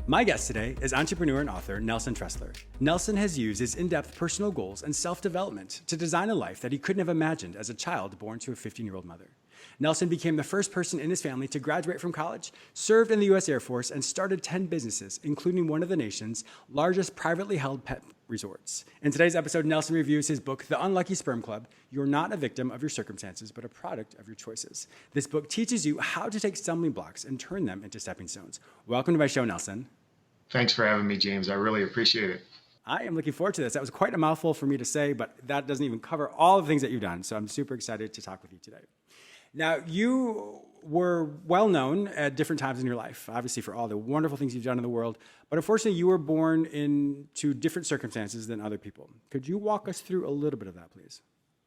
My guest today is entrepreneur and author Nelson Tressler. Nelson has used his in-depth personal goals and self-development to design a life that he couldn't have imagined as a child born to a 15-year-old mother. Nelson became the first person in his family to graduate from college, served in the U.S. Air Force, and started 10 businesses, including one of the nation's largest privately held pet resorts. In today's episode, Nelson reviews his book, The Unlucky Sperm Club: You're Not a Victim of Your Circumstances, but a Product of Your Choices. This book teaches you how to take stumbling blocks and turn them into stepping stones. Welcome to my show, Nelson. Thanks for having me, James. I really appreciate it. I am looking forward to this. That was quite a mouthful for me to say, but that doesn't even cover all the things that you've done. So I'm super excited to talk with you today. Now, you were well known at different times in your life, obviously for all the wonderful things you've done in the world, but unfortunately you were born into different circumstances than other people. Could you walk us through a little bit of that, please?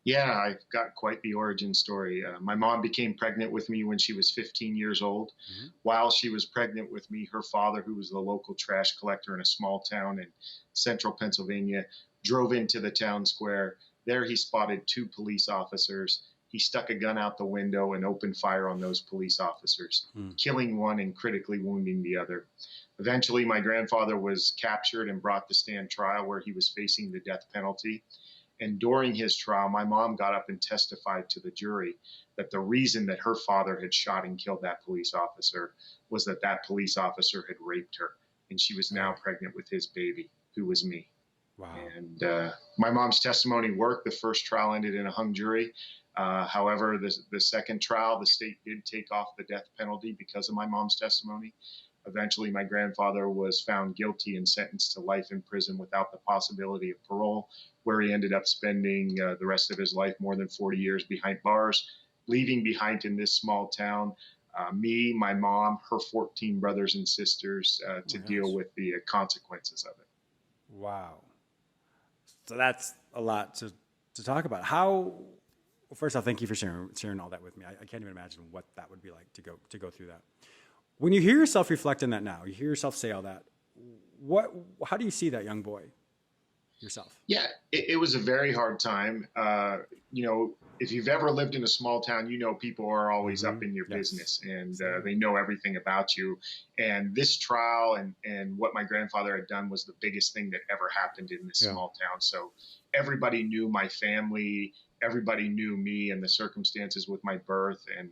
Yeah, I've got quite the origin story. My mom became pregnant with me when she was 15 years old. Mm-hmm. While she was pregnant with me, her father, who was the local trash collector in a small town in central Pennsylvania, drove into the town square. There he spotted two police officers. He stuck a gun out the window and opened fire on those police officers, killing one and critically wounding the other. Eventually, my grandfather was captured and brought to stand trial where he was facing the death penalty. And during his trial, my mom got up and testified to the jury that the reason that her father had shot and killed that police officer was that that police officer had raped her. And she was now pregnant with his baby, who was me. Wow. And my mom's testimony worked. The first trial ended in a hung jury. However, the second trial, the state did take off the death penalty because of my mom's testimony. Eventually, my grandfather was found guilty and sentenced to life in prison without the possibility of parole, where he ended up spending the rest of his life, more than 40 years behind bars, leaving behind in this small town me, my mom, her 14 brothers and sisters to deal with the consequences of it. Wow. So that's a lot to talk about. Well, first off, thank you for sharing all that with me. I can't even imagine what that would be like to go through that. When you hear yourself reflect on that now, you hear yourself say all that, how do you see that young boy yourself? Yeah, it was a very hard time. If you've ever lived in a small town, people are always up in your business and they know everything about you. And this trial and what my grandfather had done was the biggest thing that ever happened in this small town. So everybody knew my family, everybody knew me and the circumstances with my birth. And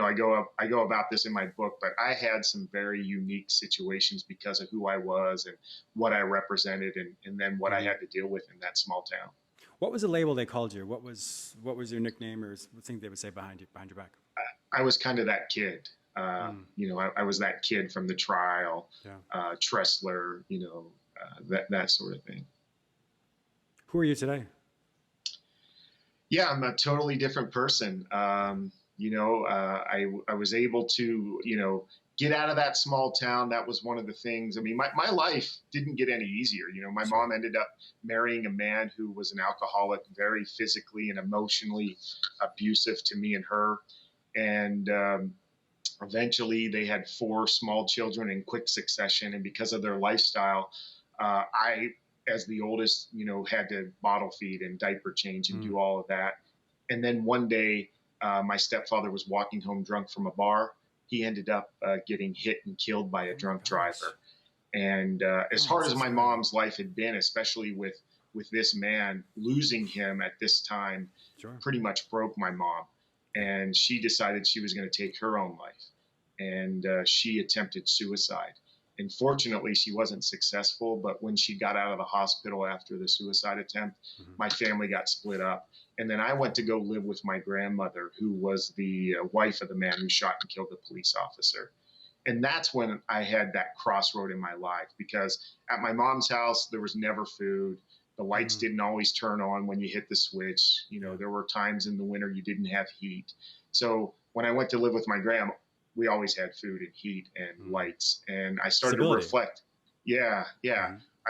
I go about this in my book, but I had some very unique situations because of who I was and what I represented and then what I had to deal with in that small town. What was the label they called you? What was your nickname or thing they would say behind your back? I was kind of that kid. I was that kid from the trial, Tressler, that sort of thing. Who are you today? Yeah, I'm a totally different person. I was able to, get out of that small town. That was one of the things. I mean, my life didn't get any easier. My mom ended up marrying a man who was an alcoholic, very physically and emotionally abusive to me and her. And eventually they had 4 small children in quick succession. And because of their lifestyle, I, as the oldest, had to bottle feed and diaper change and do all of that. And then one day, my stepfather was walking home drunk from a bar. He ended up getting hit and killed by a drunk driver. And as hard as my mom's life had been, especially with this man, losing him at this time pretty much broke my mom. And she decided she was going to take her own life. And she attempted suicide. And fortunately, she wasn't successful. But when she got out of the hospital after the suicide attempt, my family got split up. And then I went to go live with my grandmother, who was the wife of the man who shot and killed the police officer. And that's when I had that crossroad in my life, because at my mom's house, there was never food. The lights didn't always turn on when you hit the switch. There were times in the winter you didn't have heat. So when I went to live with my grandma, we always had food and heat and lights. And I started to reflect. I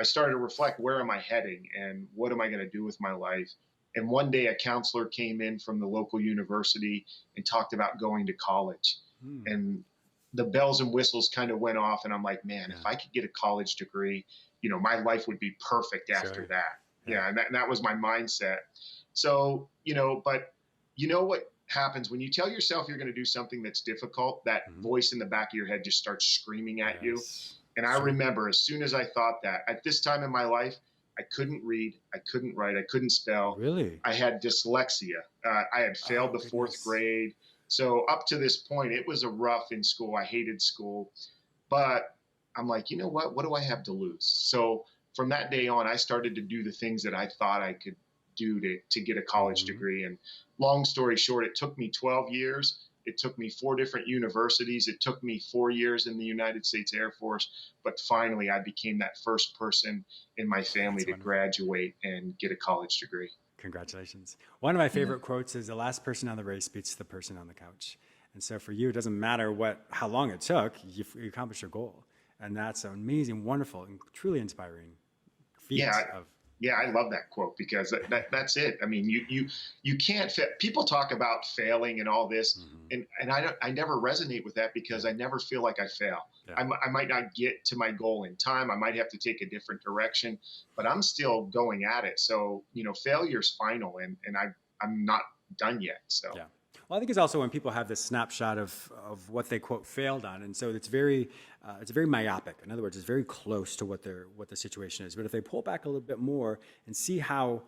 started to reflect, where am I heading and what am I going to do with my life? And one day a counselor came in from the local university and talked about going to college. And the bells and whistles kind of went off. And I'm like, man, if I could get a college degree, my life would be perfect after that. And that was my mindset. So, but what happens when you tell yourself you're going to do something that's difficult, that voice in the back of your head just starts screaming at you. And I Sure. remember as soon as I thought that, at this time in my life, I couldn't read, I couldn't write, I couldn't spell. Really? I had dyslexia. I had failed Oh, the fourth goodness. grade. So up to this point, it was a rough in school. I hated school. But I'm like, you know what? What do I have to lose? So from that day on, I started to do the things that I thought I could do to get a college Hmm. degree. And long story short, it took me 12 years. It took me 4 different universities. It took me 4 years in the United States Air Force. But finally, I became that first person in my family That's to wonderful. graduate and get a college degree. Congratulations. One of my Yeah. favorite quotes is the last person on the race beats the person on the couch. And so for you, it doesn't matter how long it took, you accomplished your goal. And that's an amazing, wonderful, and truly inspiring feat Yeah, of, yeah, I love that quote because that's it. I mean, you can't people talk about failing and all this, mhm, and I never resonate with that yeah, because I never feel like I fail. yeah, I might not get to my goal in time. I might have to take a different direction, but I'm still going at it. So failure's final, and I'm not done yet. So yeah. Well, I think it's also when people have this snapshot of what they quote failed on, and so it's very myopic. In other words, it's very close to what the situation is. But if they pull back a little bit more and see how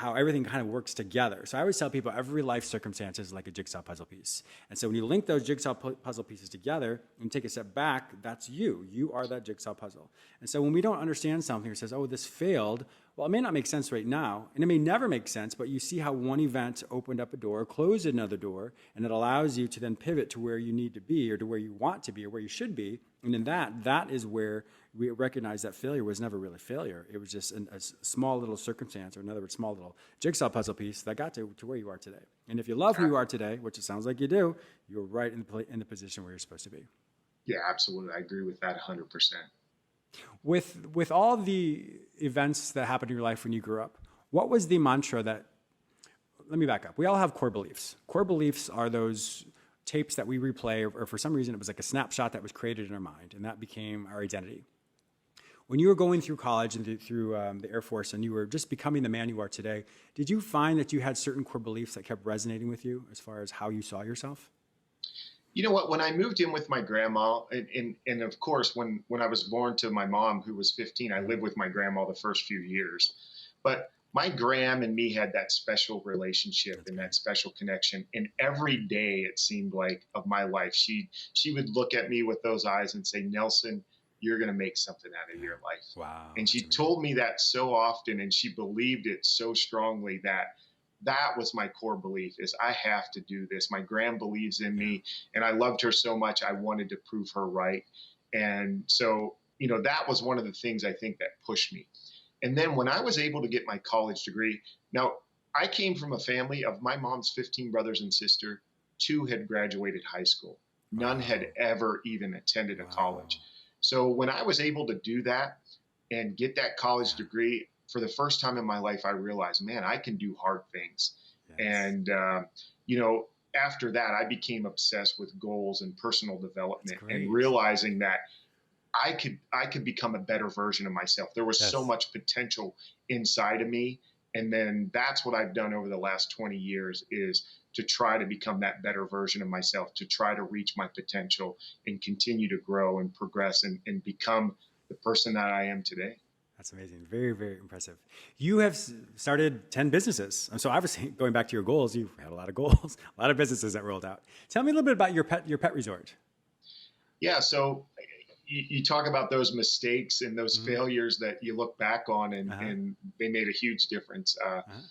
everything kind of works together. So I always tell people every life circumstance is like a jigsaw puzzle piece. And so when you link those jigsaw puzzle pieces together and take a step back, that's you. You are that jigsaw puzzle. And so when we don't understand something or says, oh, this failed, well, it may not make sense right now, and it may never make sense, but you see how one event opened up a door, closed another door, and it allows you to then pivot to where you need to be or to where you want to be or where you should be. And in that is where we recognize that failure was never really failure. It was just a small little circumstance, or in other words, small little jigsaw puzzle piece that got to where you are today. And if you love who you are today, which it sounds like you do, you're right in the position where you're supposed to be. yeah, absolutely, I agree with that 100%. With all the events that happened in your life when you grew up, what was the mantra that, let me back up. We all have core beliefs. Core beliefs are those tapes that we replay, or for some reason it was like a snapshot that was created in our mind, and that became our identity. When you were going through college and through the Air Force and you were just becoming the man you are today, did you find that you had certain core beliefs that kept resonating with you as far as how you saw yourself? You know what? When I moved in with my grandma, and of course, when I was born to my mom, who was 15, I Mm-hmm. lived with my grandma the first few years. But my gram and me had that special relationship That's and great. that special connection. And every day, it seemed like of my life, she would look at me with those eyes and say, "Nelson, you're going to make something out of Yeah. your life." Wow, And that's she amazing. told me that so often, and she believed it so strongly that that was my core belief is I have to do this. My grand believes in Yeah. me, and I loved her so much. I wanted to prove her right. And so, that was one of the things I think that pushed me. And then when I was able to get my college degree, now I came from a family of my mom's 15 brothers and sister. Two had graduated high school. None Wow. had ever even attended a Wow. college. So when I was able to do that and get that college Yeah. degree, for the first time in my life, I realized, man, I can do hard things. Yes. And, you know, after that, I became obsessed with goals and personal That's development and great. realizing that I could become a better version of myself. There was so Yes. much potential inside of me. And then that's what I've done over the last 20 years is to try to become that better version of myself, to try to reach my potential and continue to grow and progress and become the person that I am today. That's amazing. Very, very impressive. You have started 10 businesses. And so obviously going back to your goals, you had a lot of goals, a lot of businesses that rolled out. Tell me a little bit about your pet resort. Yeah. So you talk about those mistakes and those Mm-hmm. failures that you look back on Uh-huh. and they made a huge difference. Uh-huh.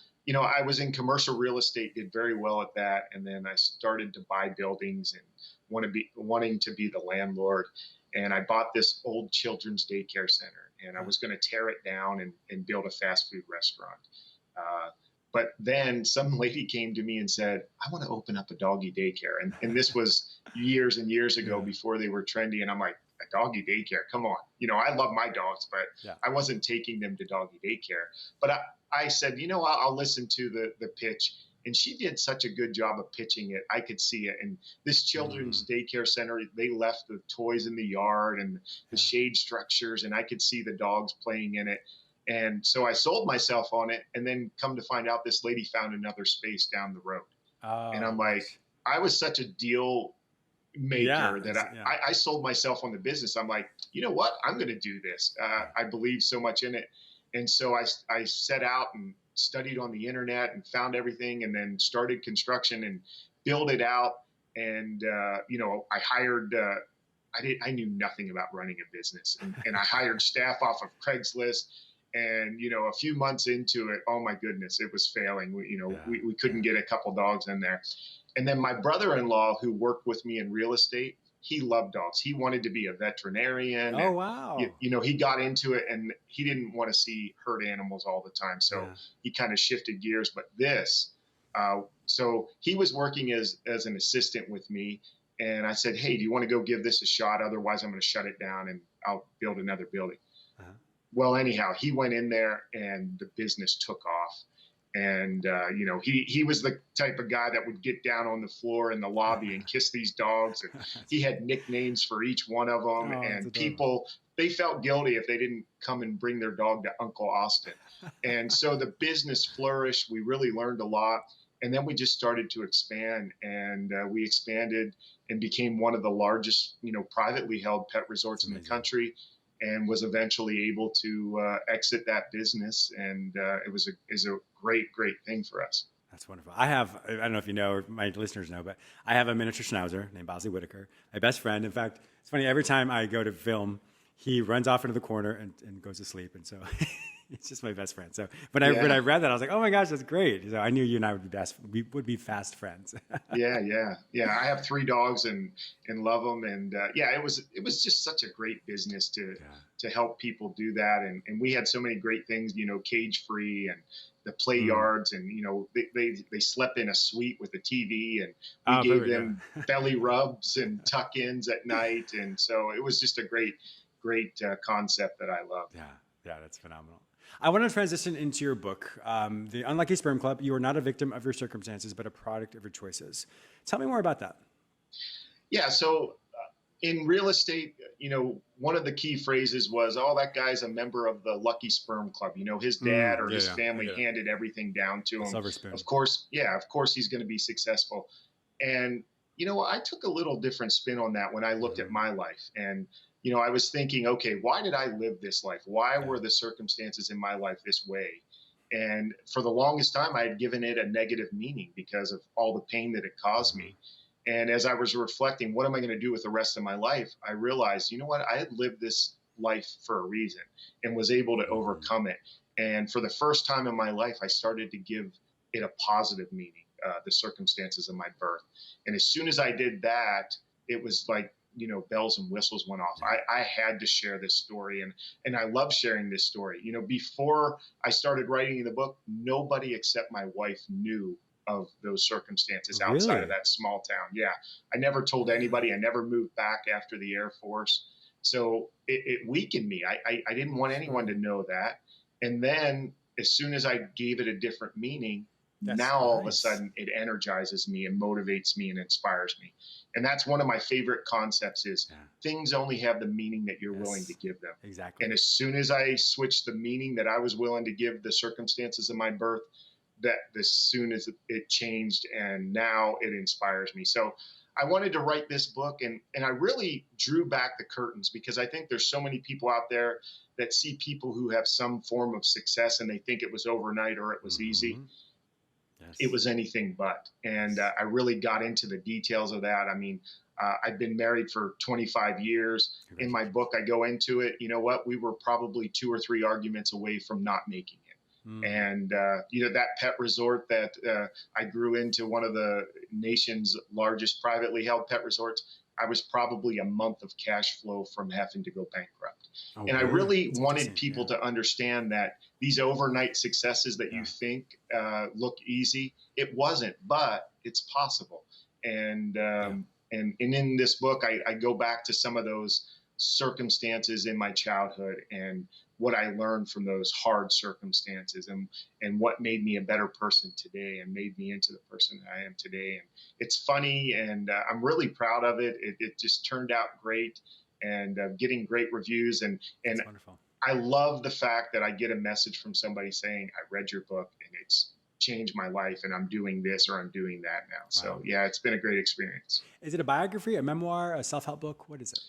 I was in commercial real estate, did very well at that. And then I started to buy buildings and wanting to be the landlord. And I bought this old children's daycare center and I Uh-huh. was going to tear it down and build a fast food restaurant. Uh, but then some lady came to me and said, I want to open up a doggy daycare. And this was years and years ago Yeah. before they were trendy. And I'm like, a doggy daycare? Come on. I love my dogs, but Yeah. I wasn't taking them to doggy daycare. But I said, I'll listen to the pitch. And she did such a good job of pitching it. I could see it. And this Mm. children's daycare center, they left the toys in the yard and the Yeah. shade structures, and I could see the dogs playing in it. And so I sold myself on it. And then come to find out, this lady found another space down the road. And Oh, I'm like, gosh. I was such a deal maker that I sold myself on the business. I'm like, you know what? I'm going to do this. I believe so much in it. And so I set out and studied on the internet and found everything, and then started construction and build it out. And, I hired, I knew nothing about running a business, and I hired staff off of Craigslist. And, a few months into it, oh my goodness, it was failing. We couldn't get a couple dogs in there. And then my brother-in-law, who worked with me in real estate, he loved dogs. He wanted to be a veterinarian. Oh, wow. He got into it, and he didn't want to see hurt animals all the time. So he kind of shifted gears. But so he was working as an assistant with me. And I said, hey, do you want to go give this a shot? Otherwise, I'm going to shut it down and I'll build another building. Well, anyhow, he went in there and the business took off. And, he was the type of guy that would get down on the floor in the lobby and kiss these dogs. And he had nicknames for each one of them. And people, they felt guilty if they didn't come and bring their dog to Uncle Austin. And so the business flourished. We really learned a lot. And then we just started to expand, and we expanded and became one of the largest, privately held pet resorts in the country, and was eventually able to exit that business. And it was a great thing for us. That's wonderful. I don't know if you know, or my listeners know, but I have a miniature schnauzer named Bosley Whitaker, my best friend. In fact, it's funny, every time I go to film, he runs off into the corner and goes to sleep. And so it's just my best friend. So when I read that, I was like, oh my gosh, that's great. So I knew you and I would be fast friends. Yeah. I have 3 dogs and love them. And it was just such a great business to help people do that. And we had so many great things, cage free and the play yards, and they slept in a suite with a TV, and we gave them belly rubs and tuck-ins at night. And so it was just a great concept that I love. Yeah, that's phenomenal. I want to transition into your book, The Unlucky Sperm Club. You are not a victim of your circumstances, but a product of your choices. Tell me more about that. Yeah. So in real estate, one of the key phrases was, oh, that guy's a member of the Lucky Sperm Club. His dad or his family handed everything down to him. Silver spoon. Of course he's going to be successful. And, I took a little different spin on that when I looked at my life. And, I was thinking, okay, why did I live this life? Why were the circumstances in my life this way? And for the longest time, I had given it a negative meaning because of all the pain that it caused me. And as I was reflecting, what am I going to do with the rest of my life? I realized, I had lived this life for a reason and was able to overcome it. And for the first time in my life, I started to give it a positive meaning, the circumstances of my birth. And as soon as I did that, it was like, bells and whistles went off. I had to share this story, and I love sharing this story. Before I started writing the book, nobody except my wife knew of those circumstances outside of that small town. Yeah. I never told anybody. I never moved back after the Air Force. So it weakened me. I didn't want anyone to know that. And then as soon as I gave it a different meaning, all of a sudden it energizes me and motivates me and inspires me. And that's one of my favorite concepts is things only have the meaning that you're willing to give them. Exactly. And as soon as I switched the meaning that I was willing to give the circumstances of my birth, that as soon as it changed, and now it inspires me. So I wanted to write this book, and I really drew back the curtains, because I think there's so many people out there that see people who have some form of success and they think it was overnight or it was easy. Yes. It was anything but. And I really got into the details of that. I mean, I've been married for 25 years. In my book, I go into it. You know what? We were probably 2 or 3 arguments away from not making it. And, that pet resort that I grew into, one of the nation's largest privately held pet resorts, I was probably a month of cash flow from having to go bankrupt. And I really wanted people to understand that these overnight successes that you think look easy, it wasn't, but it's possible. And in this book, I go back to some of those circumstances in my childhood and what I learned from those hard circumstances, and what made me a better person today and made me into the person that I am today. And it's funny, and I'm really proud of it. It just turned out great, and getting great reviews. And wonderful. I love the fact that I get a message from somebody saying, I read your book and it's changed my life, and I'm doing this or I'm doing that now. Wow. So yeah, it's been a great experience. Is it a biography, a memoir, a self-help book? What is it?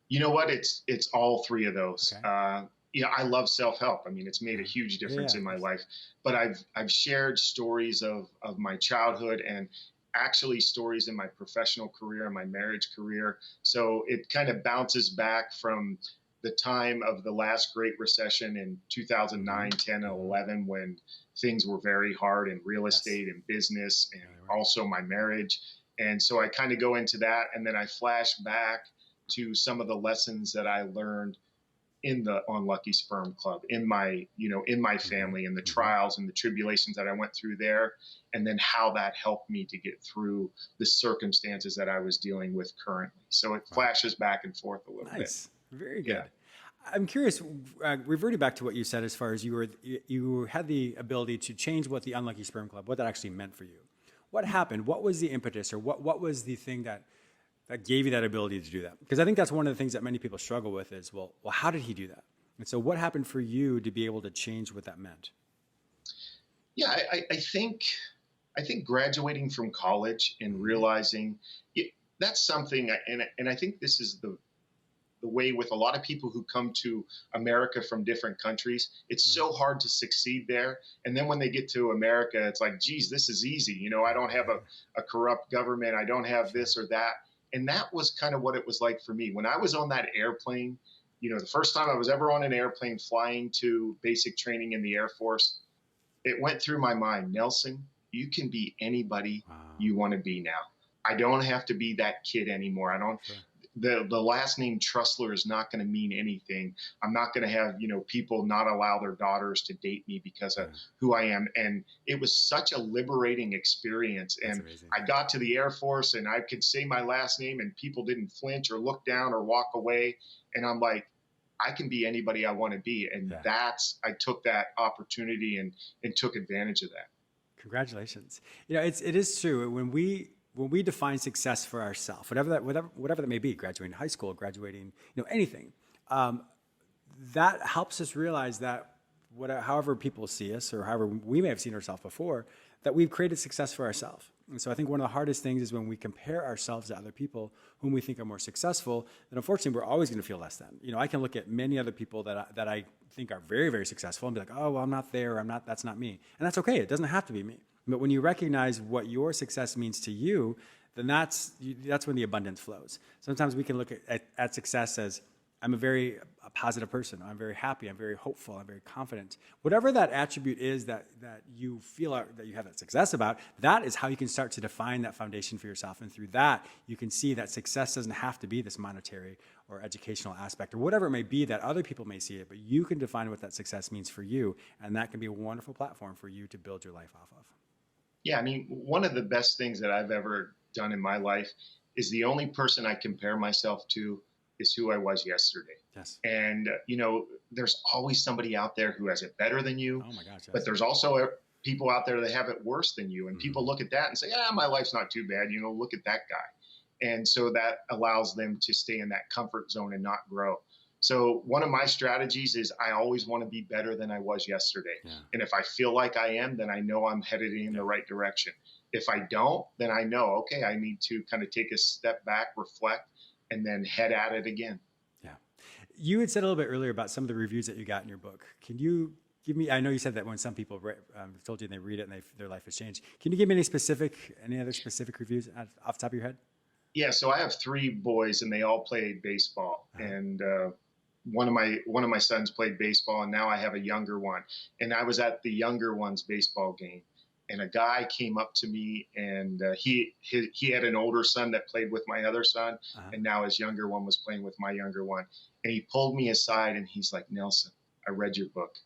You know what? It's all three of those. Okay. I love self-help. I mean, it's made a huge difference in my life. But I've shared stories of my childhood, and actually stories in my professional career and my marriage career. So it kind of bounces back from the time of the last Great Recession in 2009, 10, and 11, when things were very hard in real estate and business, and also my marriage. And so I kind of go into that, and then I flash back to some of the lessons that I learned in the Unlucky Sperm Club, in my family, and the trials and the tribulations that I went through there, and then how that helped me to get through the circumstances that I was dealing with currently. So it flashes back and forth a little bit. Very good. Yeah. I'm curious, reverting back to what you said, as far as you had the ability to change what the Unlucky Sperm Club, what that actually meant for you. What happened? What was the impetus, or what was the thing that gave you that ability to do that? Because I think that's one of the things that many people struggle with is, well, how did he do that? And so what happened for you to be able to change what that meant? Yeah, I think graduating from college and realizing that's something, and I think this is the way with a lot of people who come to America from different countries. It's so hard to succeed there. And then when they get to America, it's like, geez, this is easy. I don't have a corrupt government. I don't have this or that. And that was kind of what it was like for me. When I was on that airplane, the first time I was ever on an airplane flying to basic training in the Air Force, it went through my mind, Nelson, you can be anybody you want to be now. I don't have to be that kid anymore. I don't. Sure. The last name Tressler is not going to mean anything. I'm not going to have, people not allow their daughters to date me because of who I am. And it was such a liberating experience. And I got to the Air Force, and I could say my last name, and people didn't flinch or look down or walk away. And I'm like, I can be anybody I want to be. And I took that opportunity and took advantage of that. Congratulations. It is true. When we define success for ourselves, whatever that may be, graduating high school, graduating, anything, that helps us realize that however people see us, or however we may have seen ourselves before, that we've created success for ourselves. And so I think one of the hardest things is when we compare ourselves to other people whom we think are more successful, then unfortunately we're always going to feel less than. I can look at many other people that I think are very, very successful and be like, oh, well, I'm not there, or that's not me. And that's okay. It doesn't have to be me. But when you recognize what your success means to you, then that's when the abundance flows. Sometimes we can look at success as, I'm a positive person. I'm very happy. I'm very hopeful. I'm very confident. Whatever that attribute is that you feel that you have that success about, that is how you can start to define that foundation for yourself. And through that, you can see that success doesn't have to be this monetary or educational aspect or whatever it may be that other people may see it, but you can define what that success means for you. And that can be a wonderful platform for you to build your life off of. Yeah, I mean, one of the best things that I've ever done in my life is the only person I compare myself to is who I was yesterday. Yes. And, there's always somebody out there who has it better than you. Oh my gosh. Yes. But there's also people out there that have it worse than you. And people look at that and say, my life's not too bad. Look at that guy. And so that allows them to stay in that comfort zone and not grow. So one of my strategies is I always want to be better than I was yesterday. Yeah. And if I feel like I am, then I know I'm headed in the right direction. If I don't, then I know, okay, I need to kind of take a step back, reflect, and then head at it again. Yeah. You had said a little bit earlier about some of the reviews that you got in your book. Can you give me, I know you said that when some people told you they read it and their life has changed. Can you give me any other specific reviews off the top of your head? Yeah. So I have 3 boys, and they all play baseball. And, one of my sons played baseball, and now I have a younger one. And I was at the younger one's baseball game, and a guy came up to me, and he had an older son that played with my other son, and now his younger one was playing with my younger one. And he pulled me aside, and he's like, Nelson, I read your book.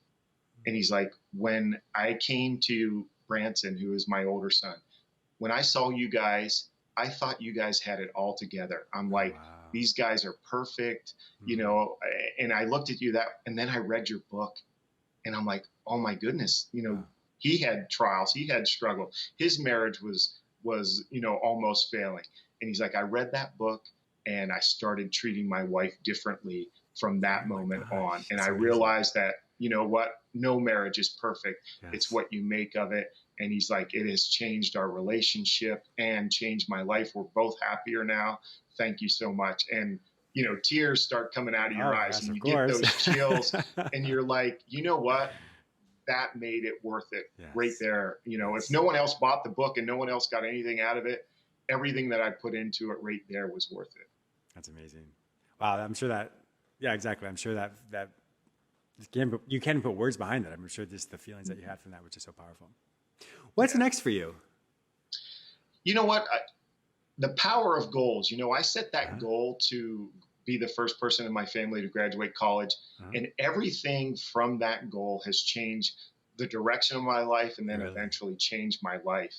And he's like, when I came to Branson, who is my older son, when I saw you guys, I thought you guys had it all together. I'm like, wow. These guys are perfect, and I looked at you and then I read your book, and I'm like, oh my goodness, wow. He had trials, he had struggle. His marriage was almost failing. And he's like, I read that book, and I started treating my wife differently from that moment on. And I realized that, no marriage is perfect. Yes. It's what you make of it. And he's like, it has changed our relationship and changed my life. We're both happier now. Thank you so much. And, you know, tears start coming out of your eyes, yes, and you of course. get those chills and you're like, you know what? That made it worth it right there. You know, if no one else bought the book and no one else got anything out of it, everything that I put into it right there was worth it. That's amazing. Wow. I'm sure that, yeah, exactly. I'm sure that you can put words behind that. I'm sure just the feelings that you had from that, which is so powerful. What's next for you? You know what? The power of goals. You know, I set that goal to be the first person in my family to graduate college. And everything from that goal has changed the direction of my life, and then eventually changed my life.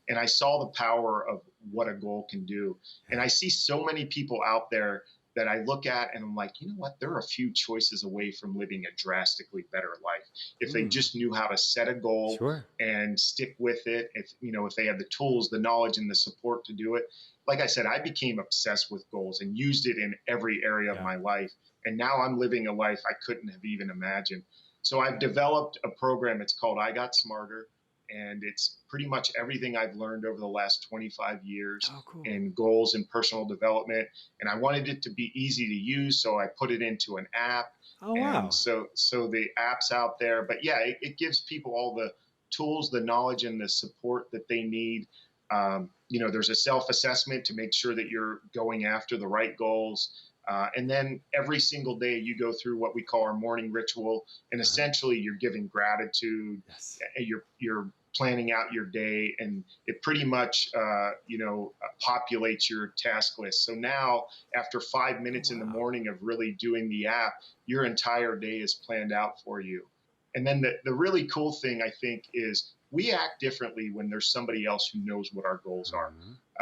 And I saw the power of what a goal can do. And I see so many people out there that I look at and I'm like, you know what? There are a few choices away from living a drastically better life. If they just knew how to set a goal and stick with it, if, you know, if they had the tools, the knowledge, and the support to do it. Like I said, I became obsessed with goals and used it in every area of my life. And now I'm living a life I couldn't have even imagined. So I've developed a program. It's called I Got Smarter. And it's pretty much everything I've learned over the last 25 years in goals and personal development. And I wanted it to be easy to use, so I put it into an app. And so the app's out there. But yeah, it gives people all the tools, the knowledge, and the support that they need. You know, there's a self-assessment to make sure that you're going after the right goals. And then every single day you go through what we call our morning ritual. And essentially you're giving gratitude. You're planning out your day, and it pretty much, you know, populates your task list. So now after 5 minutes in the morning of really doing the app, your entire day is planned out for you. And then the really cool thing, I think, is we act differently when there's somebody else who knows what our goals are.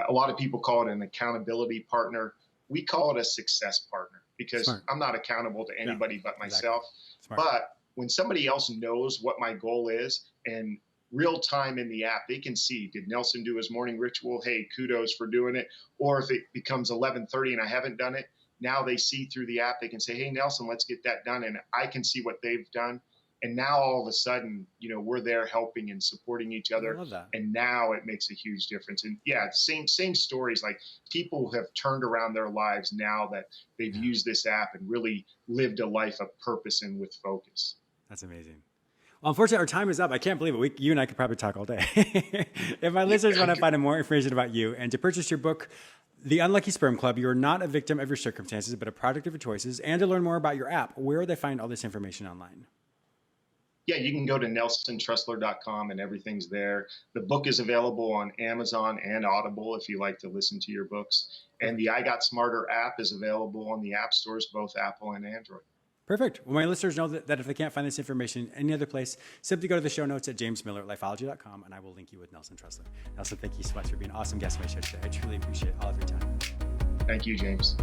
A lot of people call it an accountability partner. We call it a success partner, because I'm not accountable to anybody but myself. But when somebody else knows what my goal is, and real time in the app, they can see, did Nelson do his morning ritual? Hey, kudos for doing it. Or if it becomes 11:30 and I haven't done it, now they see through the app, they can say, hey, Nelson, let's get that done. And I can see what they've done. And now all of a sudden, you know, we're there helping and supporting each other. And now it makes a huge difference. And yeah, same stories. Like, people have turned around their lives now that they've used this app and really lived a life of purpose and with focus. That's amazing. Well, unfortunately, our time is up. I can't believe it. You and I could probably talk all day. If my listeners want to find out more information about you and to purchase your book, The Unlucky Sperm Club, You Are Not a Victim of Your Circumstances, but a Product of Your Choices, and to learn more about your app, where would they find all this information online? Yeah, you can go to NelsonTressler.com and everything's there. The book is available on Amazon and Audible if you like to listen to your books. And the I Got Smarter app is available on the app stores, both Apple and Android. Perfect. Well, my listeners know that if they can't find this information any other place, simply go to the show notes at jamesmiller@lifeology.com, and I will link you with Nelson Tressler. Nelson, thank you so much for being an awesome guest on my show today. I truly appreciate all of your time. Thank you, James.